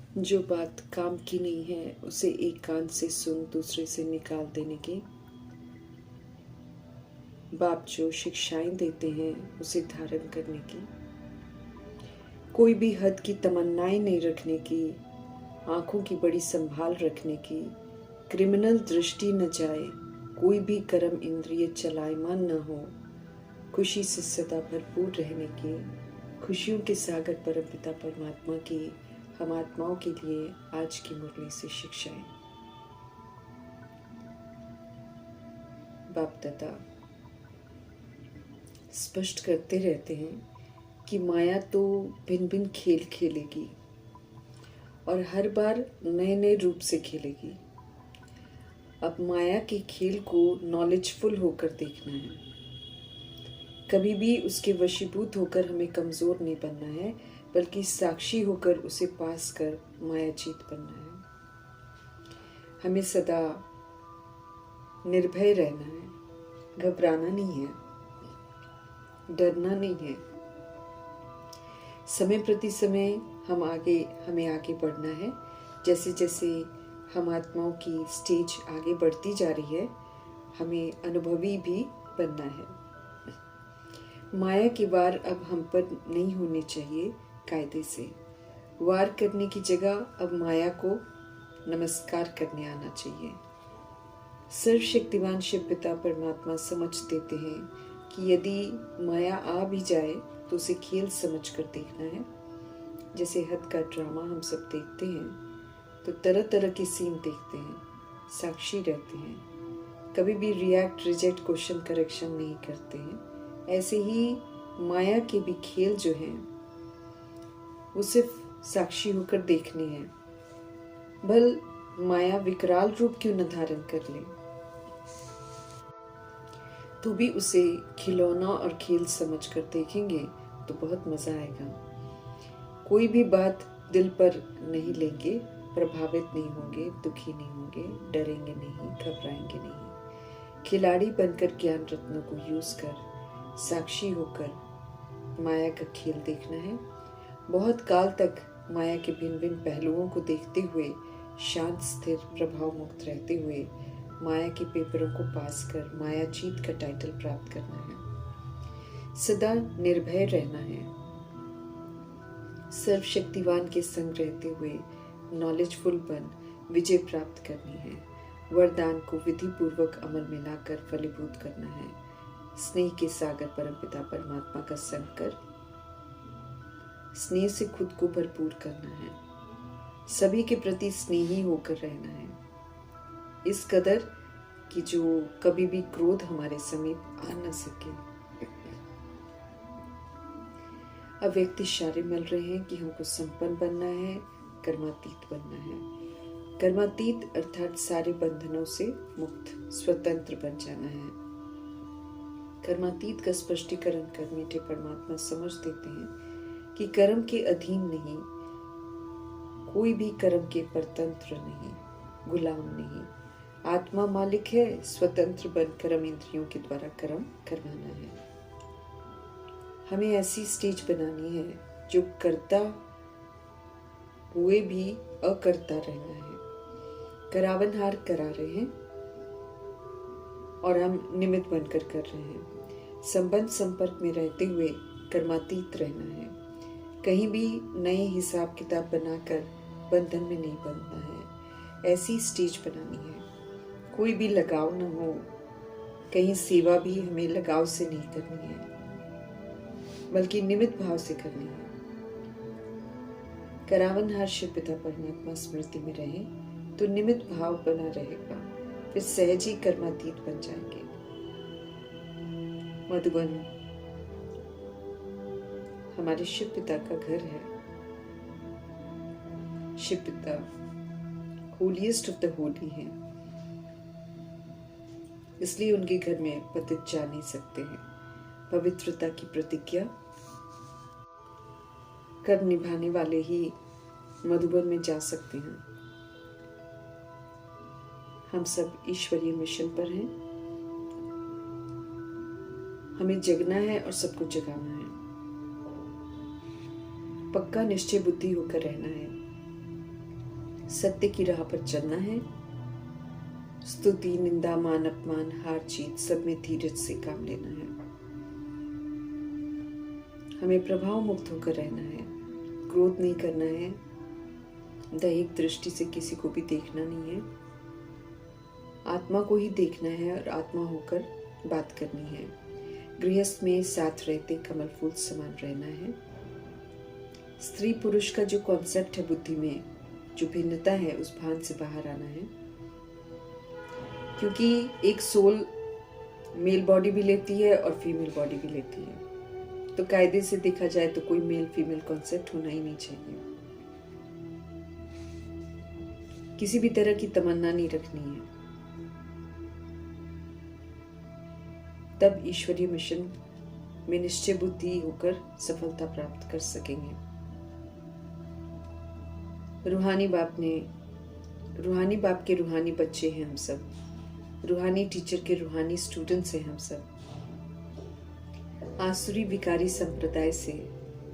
जो बात काम की नहीं है उसे एक कान से सुन दूसरे से निकाल देने की। बाप जो शिक्षाएं देते हैं उसे धारण करने की। कोई भी हद की तमन्नाएं नहीं रखने की। आंखों की बड़ी संभाल रखने की। क्रिमिनल दृष्टि न जाए, कोई भी कर्म इंद्रिय चलायमान न हो। खुशी से सदा भरपूर रहने की। खुशियों के सागर परमपिता परमात्मा की हम आत्माओं के लिए आज की मुरली से शिक्षाएं। बाप दादा स्पष्ट करते रहते हैं कि माया तो भिन्न भिन्न खेल खेलेगी और हर बार नए नए रूप से खेलेगी। अब माया के खेल को नॉलेजफुल होकर देखना है। कभी भी उसके वशीभूत होकर हमें कमजोर नहीं बनना है, बल्कि साक्षी होकर उसे पास कर मायाजीत बनना है। हमें सदा निर्भय रहना है, घबराना नहीं है, डरना नहीं है। समय प्रति समय हमें आगे बढ़ना है। जैसे जैसे हम आत्माओं की स्टेज आगे बढ़ती जा रही है, हमें अनुभवी भी बनना है। माया के वार अब हम पर नहीं होने चाहिए। कायदे से वार करने की जगह अब माया को नमस्कार करने आना चाहिए। सर्वशक्तिवान शिव पिता परमात्मा समझ देते हैं कि यदि माया आ भी जाए तो उसे खेल समझ कर देखना है। जैसे हद का ड्रामा हम सब देखते हैं तो तरह तरह के सीन देखते हैं, साक्षी रहते हैं, कभी भी रिएक्ट रिजेक्ट क्वेश्चन करेक्शन नहीं करते हैं। ऐसे ही माया के भी खेल जो हैं वो सिर्फ साक्षी होकर देखने हैं। भल माया विकराल रूप क्यों न धारण कर ले, तो भी उसे खिलौना और खेल समझकर देखेंगे तो बहुत मजा आएगा। कोई भी बात दिल पर नहीं लेंगे, प्रभावित नहीं होंगे, दुखी नहीं होंगे, डरेंगे नहीं, घबराएंगे नहीं। खिलाड़ी बनकर ज्ञान रत्नों को यूज कर साक्षी होकर माया का खेल देखना है। बहुत काल तक माया के भिन्न भिन्न पहलुओं को देखते हुए शांत स्थिर प्रभाव मुक्त रहते हुए माया के पेपरों को पास कर माया जीत का टाइटल प्राप्त करना है। सदा निर्भय रहना है। सर्वशक्तिवान के संग रहते हुए नॉलेजफुल बन विजय प्राप्त करनी है। वरदान को विधि पूर्वक अमल में लाकर फलीभूत करना है। स्नेह के सागर परमपिता परमात्मा का संग कर स्नेह से खुद को भरपूर करना है। सभी के प्रति स्नेही होकर रहना है, इस कदर कि जो कभी भी क्रोध हमारे समीप आ न सके। अब व्यक्तिशाली मिल रहे हैं कि हमको संपन्न बनना है, कर्मातीत बनना है। कर्मातीत अर्थात सारे बंधनों से मुक्त स्वतंत्र बन जाना है। कर्मातीत का स्पष्टीकरण कर मीठे परमात्मा समझ देते हैं कि कर्म के अधीन नहीं, कोई भी कर्म के परतंत्र नहीं, गुलाम नहीं। आत्मा मालिक है, स्वतंत्र बन कर्म इंद्रियों के द्वारा कर्म करवाना है। हमें ऐसी स्टेज बनानी है जो करता हुए भी अकर्ता रहना है। करावनहार करा रहे हैं और हम निमित्त बनकर कर रहे हैं। संबंध संपर्क में रहते हुए कर्मातीत रहना है। कहीं भी नए हिसाब किताब बनाकर बंधन में नहीं बनना है। ऐसी स्टेज बनानी है, कोई भी लगाव न हो। कहीं सेवा भी हमें लगाव से नहीं करनी है, बल्कि निमित्त भाव से करनी है। करावनहार शिव पिता परमात्मा स्मृति में रहे तो निमित्त भाव बना रहेगा, फिर सहज ही कर्मातीत बन जाएंगे। मधुबन हमारे शिव पिता का घर है। शिव पिता होलीएस्ट ऑफ द होली हैं, इसलिए उनके घर में पतित जा नहीं सकते हैं। पवित्रता की प्रतिज्ञा कर निभाने वाले ही मधुबन में जा सकते हैं। हम सब ईश्वरीय मिशन पर हैं। हमें जगना है और सबको जगाना है। पक्का निश्चय बुद्धि होकर रहना है। सत्य की राह पर चलना है। स्तुति, निंदा, मान अपमान, हार जीत सब में धीरज से काम लेना है। हमें प्रभाव मुक्त होकर रहना है, क्रोध नहीं करना है, दैहिक दृष्टि से किसी को भी देखना नहीं है, आत्मा को ही देखना है और आत्मा होकर बात करनी है। गृहस्थ में साथ रहते कमल फूल समान रहना है। स्त्री पुरुष का जो कॉन्सेप्ट है बुद्धि में, जो भिन्नता है, उस भान से बाहर आना है। क्योंकि एक सोल मेल बॉडी भी लेती है और फीमेल बॉडी भी लेती है, तो कायदे से देखा जाए तो कोई मेल फीमेल कॉन्सेप्ट होना ही नहीं चाहिए। किसी भी तरह की तमन्ना नहीं रखनी है, तब ईश्वरीय मिशन में निश्चय बुद्धि होकर सफलता प्राप्त कर सकेंगे। रूहानी बाप के रूहानी बच्चे हैं हम सब, रूहानी टीचर के रूहानी स्टूडेंट्स हैं हम सब। आसुरी विकारी संप्रदाय से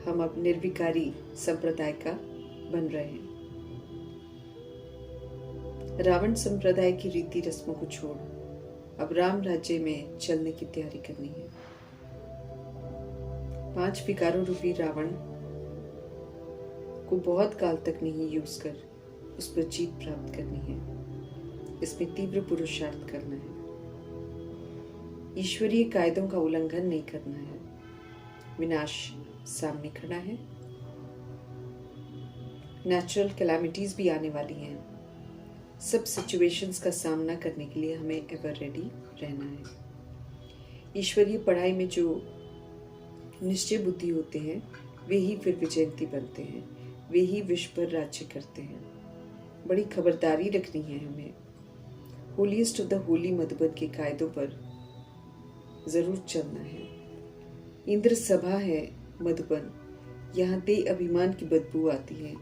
हम अब निर्विकारी संप्रदाय का बन रहे हैं। रावण संप्रदाय की रीति रस्मों को छोड़ अब राम राज्य में चलने की तैयारी करनी है। 5 विकारों रूपी रावण को बहुत काल तक नहीं यूज कर उस पर जीत प्राप्त करनी है। इसमें तीव्र पुरुषार्थ करना है, ईश्वरीय कायदों का उल्लंघन नहीं करना है। विनाश सामने खड़ा है, नेचुरल कैलामिटीज भी आने वाली हैं। सब सिचुएशंस का सामना करने के लिए हमें एवर रेडी रहना है। ईश्वरीय पढ़ाई में जो निश्चय बुद्धि होते हैं वे ही फिर विजयंती बनते हैं, वे ही विश्व पर राज्य करते हैं। बड़ी खबरदारी रखनी है हमें। Holiest of the Holi Madhuban के कायदों पर जरूर चलना है। इंद्र सभा है मधुबन, यहाँ देह अभिमान की बदबू आती है।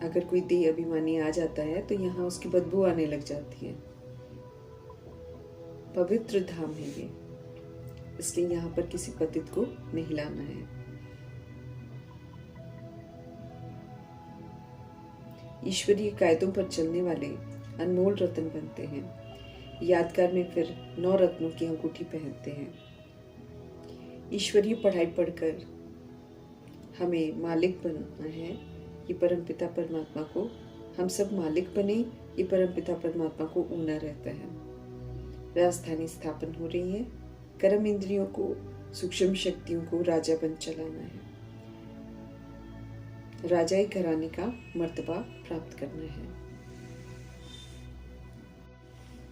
अगर कोई देह अभिमानी आ जाता है तो यहाँ उसकी बदबू आने लग जाती है। पवित्र धाम है ये, इसलिए यहाँ पर किसी पतित को नहीं लाना है। ईश्वरीय कायदों पर चलने वाले अनमोल रत्न बनते हैं। यादगार में फिर 9 रत्नों की अंगूठी पहनते हैं। ईश्वरीय पढ़ाई पढ़कर हमें मालिक बनना है। ये परमपिता परमात्मा को हम सब मालिक बने, ये परमपिता परमात्मा को ऊना रहता है। राजधानी स्थापन हो रही है। कर्म इंद्रियों को, सूक्ष्म शक्तियों को राजा बन चलाना है। राजाई घराने का मर्तबा प्राप्त करना है।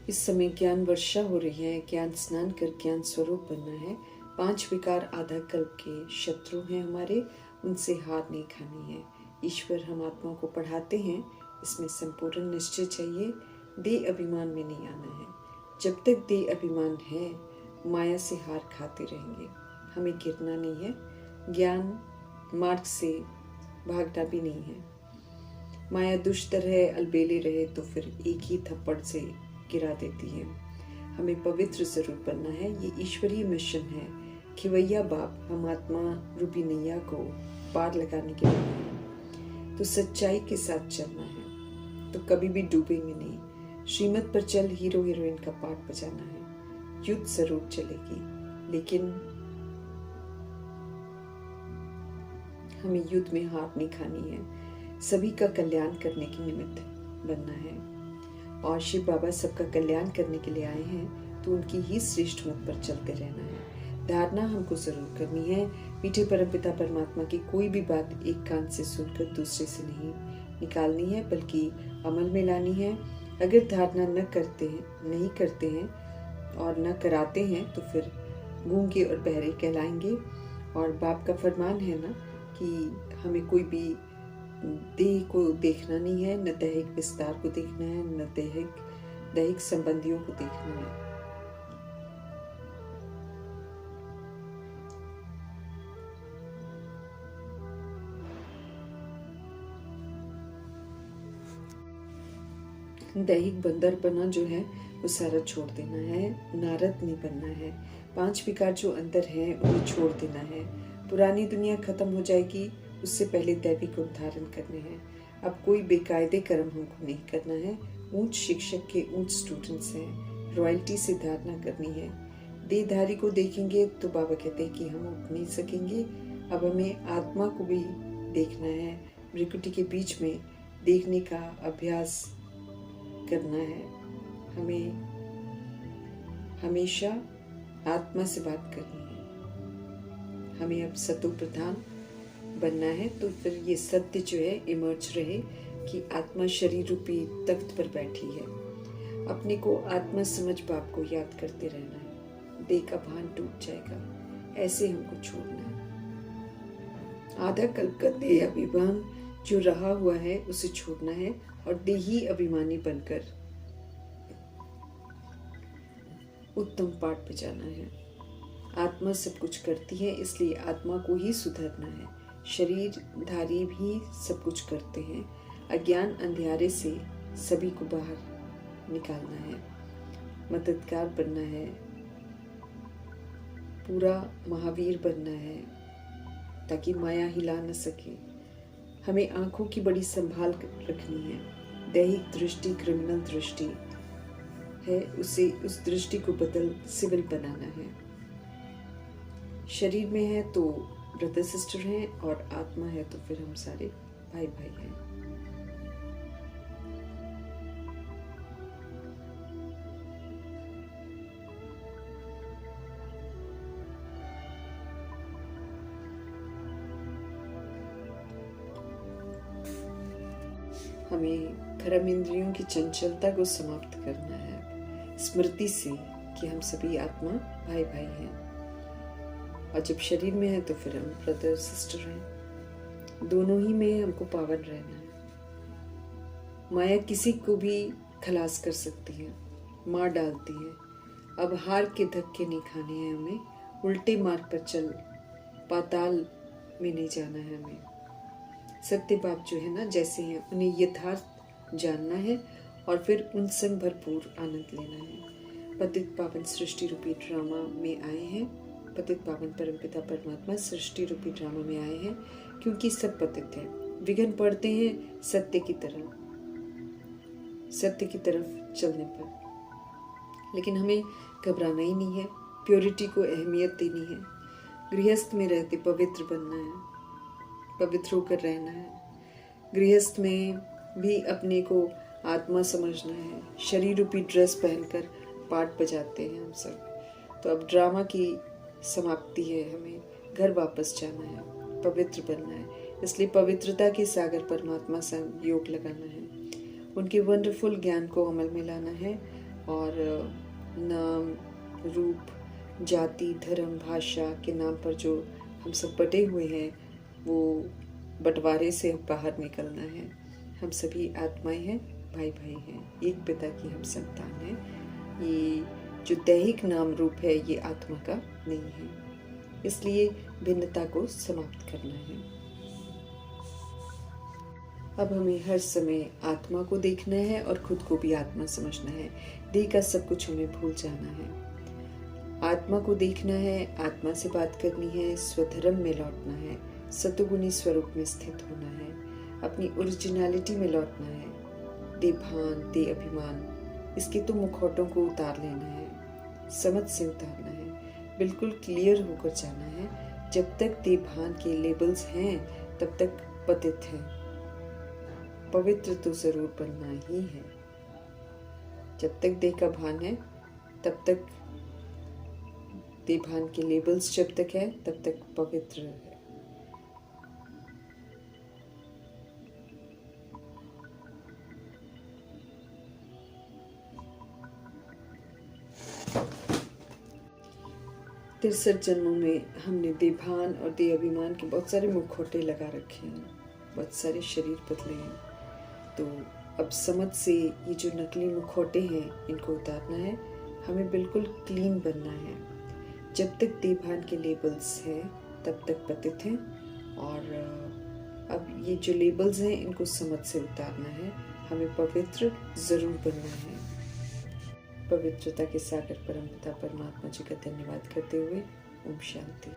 इस समय ज्ञान वर्षा हो रही है, ज्ञान स्नान कर ज्ञान स्वरूप बनना है। 5 विकार आधा कल्प के शत्रु हैं हमारे, उनसे हार नहीं खानी है। ईश्वर हम आत्माओं को पढ़ाते हैं, इसमें संपूर्ण निश्चय चाहिए। देह अभिमान में नहीं आना है। जब तक देह अभिमान है माया से हार खाते रहेंगे। हमें गिरना नहीं है, ज्ञान मार्ग से भागना भी नहीं है। माया दुष्ट रहे, अलबेले रहे तो फिर एक ही थप्पड़ से गिरा देती है। हमें पवित्र जरूर बनना है। ये ईश्वरीय मिशन है। खिवैया बाप हम आत्मा रूपी नैया को पार लगाने के लिए हैं। तो सच्चाई के साथ चलना है, तो कभी भी डूबेंगे नहीं। श्रीमत पर चल हीरो हीरोइन का पार्ट बजाना है। युद्ध जरूर चलेगी, लेकिन हमें युद्ध में हार नहीं खानी है। सभी का कल्याण करने के निमित्त बनना है और शिव बाबा सबका कल्याण करने के लिए आए हैं, तो उनकी ही श्रेष्ठ मत पर चलते रहना है। धारणा हमको जरूर करनी है। मीठे परमपिता परमात्मा की कोई भी बात एक कान से सुनकर दूसरे से नहीं निकालनी है, बल्कि अमल में लानी है। अगर धारणा नहीं करते हैं और न कराते हैं तो फिर गूंगे और बहरे कहलाएंगे। और बाप का फरमान है ना कि हमें कोई भी देह को देखना नहीं है, न दैहिक विस्तार को देखना है, न दैहिक संबंधियों को देखना है। दैहिक बंदरपना जो है वो सारा छोड़ देना है। नारद नहीं बनना है। 5 विकार जो अंदर हैं उन्हें छोड़ देना है। पुरानी दुनिया खत्म हो जाएगी, उससे पहले दैविक गुण धारण करने हैं। अब कोई बेकायदे कर्म हमको नहीं करना है। ऊंच शिक्षक के ऊंच स्टूडेंट्स हैं, रॉयल्टी से धारणा करनी है। देहधारी को देखेंगे तो बाबा कहते हैं कि हम उठ नहीं सकेंगे। अब हमें आत्मा को भी देखना है, भृकुटी के बीच में देखने का अभ्यास करना है। हमें हमेशा आत्मा से बात करनी है। हमें अब सतो प्रधान बनना है, तो फिर ये सत्य जो है इमर्ज रहे कि आत्मा शरीर रूपी तख्त पर बैठी है। अपने को आत्मा समझ बाप को याद करते रहना है। देह का भान टूट जाएगा, ऐसे हमको छोड़ना है। आधा कल्प का देह अभिमान जो रहा हुआ है उसे छोड़ना है और देही अभिमानी बनकर उत्तम पाठ बजाना है। आत्मा सब कुछ करती है, इसलिए आत्मा को ही सुधरना है। शरीरधारी भी सब कुछ करते हैं। अज्ञान अंधियारे से सभी को बाहर निकालना है, मददगार बनना है, पूरा महावीर बनना है ताकि माया हिला न सके। हमें आंखों की बड़ी संभाल रखनी है। दैहिक दृष्टि क्रिमिनल दृष्टि है, उसे उस दृष्टि को बदल सिविल बनाना है। शरीर में है तो ब्रदर सिस्टर हैं और आत्मा है तो फिर हम सारे भाई भाई हैं। हमें कर्म इंद्रियों की चंचलता को समाप्त करना है, स्मृति से कि हम सभी आत्मा भाई भाई हैं। और जब शरीर में है तो फिर हम ब्रदर सिस्टर हैं। दोनों ही में हमको पावन रहना है। माया किसी को भी खलास कर सकती है, मार डालती है। अब हार के धक्के नहीं खाने हैं हमें, उल्टे मार्ग पर चल पाताल में नहीं जाना है हमें। सत्य बाप जो है ना जैसे हैं उन्हें यथार्थ जानना है और फिर उनसे भरपूर आनंद लेना है। पतित पावन सृष्टि रूपी ड्रामा में आए हैं। पतित पावन परमपिता परमात्मा सृष्टि रूपी ड्रामा में आए हैं क्योंकि सब पतित हैं। विघ्न पड़ते हैं सत्य की तरफ चलने पर, लेकिन हमें घबराना ही नहीं है। प्योरिटी को अहमियत देनी है। गृहस्थ में रहते पवित्र बनना है, पवित्र होकर रहना है। गृहस्थ में भी अपने को आत्मा समझना है। शरीर रूपी ड्रेस पहनकर पाठ बजाते हैं हम सब। तो अब ड्रामा की समाप्ति है, हमें घर वापस जाना है, पवित्र बनना है। इसलिए पवित्रता के सागर परमात्मा संग योग लगाना है, उनके वंडरफुल ज्ञान को अमल में लाना है और नाम रूप जाति धर्म भाषा के नाम पर जो हम सब बटे हुए हैं वो बंटवारे से बाहर निकलना है। हम सभी आत्माएं हैं, भाई भाई हैं, एक पिता की हम संतान हैं। ये जो दैहिक नाम रूप है ये आत्मा का नहीं है, इसलिए भिन्नता को समाप्त करना है। अब हमें हर समय आत्मा को देखना है और खुद को भी आत्मा समझना है। देह का सब कुछ हमें भूल जाना है। आत्मा को देखना है, आत्मा से बात करनी है, स्वधर्म में लौटना है, सतुगुणी स्वरूप में स्थित होना है, अपनी ओरिजिनलिटी में लौटना है। देभान दे अभिमान इसके तो मुखौटों को उतार लेना है, समझ से उतारना है, बिल्कुल क्लियर होकर जाना है। जब तक देभान के लेबल्स हैं तब तक पतित हैं। पवित्र तो जरूर बनना ही है। जब तक देह का भान है तब तक देभान के लेबल्स जब तक है तब तक पवित्र है। तिरसठ जन्मों में हमने देभान और दे अभिमान के बहुत सारे मुखौटे लगा रखे हैं, बहुत सारे शरीर बदले हैं। तो अब समझ से ये जो नकली मुखौटे हैं इनको उतारना है। हमें बिल्कुल क्लीन बनना है। जब तक देभान के लेबल्स हैं तब तक पतित हैं और अब ये जो लेबल्स हैं इनको समझ से उतारना है। हमें पवित्र जरूर बनना है। पवित्रता के सागर परमपिता परमात्मा जी का धन्यवाद करते हुए ओम शांति।